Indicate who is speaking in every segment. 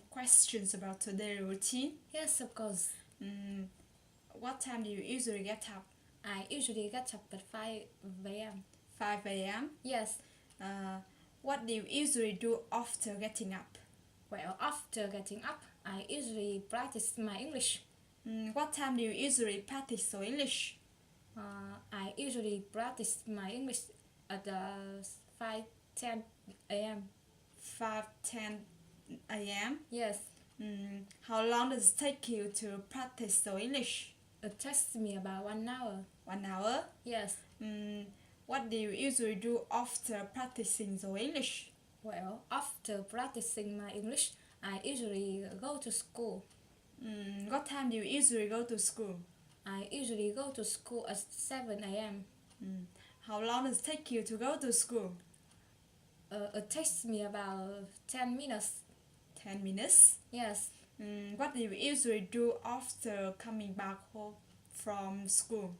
Speaker 1: questions about the daily routine?
Speaker 2: Yes, of course.
Speaker 1: What time do you usually get up?
Speaker 2: I usually get up at 5 a.m.
Speaker 1: 5 a.m.?
Speaker 2: Yes.
Speaker 1: What do you usually do after getting up?
Speaker 2: Well, after getting up, I usually practice my English.
Speaker 1: What time do you usually practice your English?
Speaker 2: I usually practice my English at 5:10 a.m.
Speaker 1: 5:10 a.m.?
Speaker 2: Yes.
Speaker 1: How long does it take you to practice your English?
Speaker 2: It takes me about 1 hour.
Speaker 1: 1 hour?
Speaker 2: Yes.
Speaker 1: What do you usually do after practicing your English?
Speaker 2: Well, after practicing my English, I usually go to school.
Speaker 1: What time do you usually go to school?
Speaker 2: I usually go to school at 7 a.m.
Speaker 1: How long does it take you to go to school?
Speaker 2: It takes me about 10 minutes.
Speaker 1: 10 minutes?
Speaker 2: Yes.
Speaker 1: What do you usually do after coming back home from school?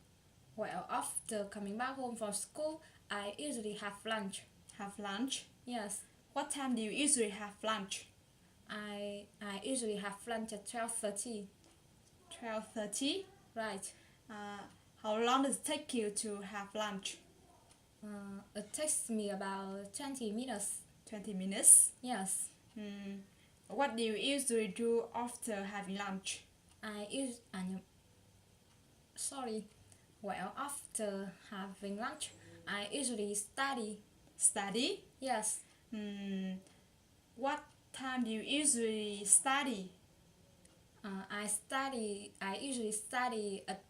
Speaker 2: Well, after coming back home from school, I usually have lunch.
Speaker 1: Have lunch?
Speaker 2: Yes.
Speaker 1: What time do you usually have lunch?
Speaker 2: I usually have lunch at 12:30.
Speaker 1: 12:30?
Speaker 2: Right.
Speaker 1: How long does it take you to have lunch?
Speaker 2: It takes me about 20 minutes.
Speaker 1: 20 minutes?
Speaker 2: Yes.
Speaker 1: What do you usually do after having lunch?
Speaker 2: Well, after having lunch, I usually study.
Speaker 1: Study?
Speaker 2: Yes.
Speaker 1: What time do you usually study?
Speaker 2: I usually study at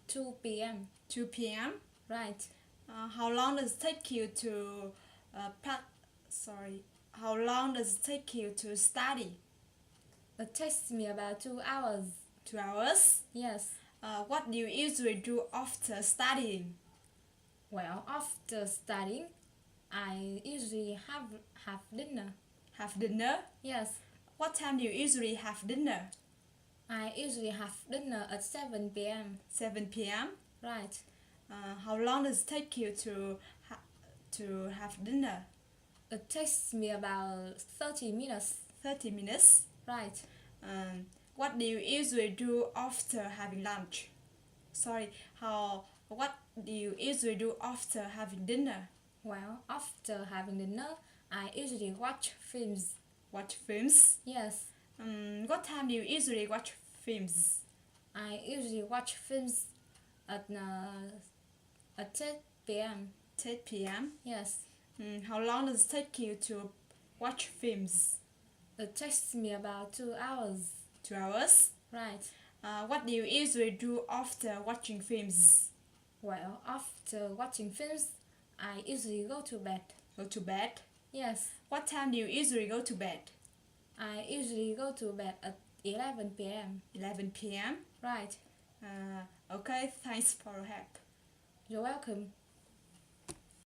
Speaker 2: 2 p.m.
Speaker 1: 2 p.m.?
Speaker 2: Right.
Speaker 1: How long does it take you to How long does it take you to study?
Speaker 2: It takes me about 2 hours.
Speaker 1: 2 hours?
Speaker 2: Yes.
Speaker 1: What do you usually do after studying?
Speaker 2: Well, after studying, I usually have dinner.
Speaker 1: Have dinner?
Speaker 2: Yes.
Speaker 1: What time do you usually have dinner?
Speaker 2: I usually have dinner at 7 p.m.
Speaker 1: 7 p.m.?
Speaker 2: Right.
Speaker 1: How long does it take you to have dinner?
Speaker 2: It takes me about 30 minutes.
Speaker 1: 30 minutes?
Speaker 2: Right.
Speaker 1: What do you usually do after having lunch? What do you usually do after having dinner?
Speaker 2: Well, after having dinner, I usually watch films.
Speaker 1: Watch films?
Speaker 2: Yes.
Speaker 1: What time do you usually watch films?
Speaker 2: I usually watch films at 10 p.m.
Speaker 1: 10 p.m.?
Speaker 2: Yes.
Speaker 1: How long does it take you to watch films?
Speaker 2: It takes me about 2 hours.
Speaker 1: 2 hours?
Speaker 2: Right.
Speaker 1: What do you usually do after watching films?
Speaker 2: Well, after watching films, I usually go to bed.
Speaker 1: Go to bed?
Speaker 2: Yes.
Speaker 1: What time do you usually go to bed?
Speaker 2: I usually go to bed at 11 p.m.
Speaker 1: 11 p.m.?
Speaker 2: Right.
Speaker 1: Okay, thanks for your help.
Speaker 2: You're welcome.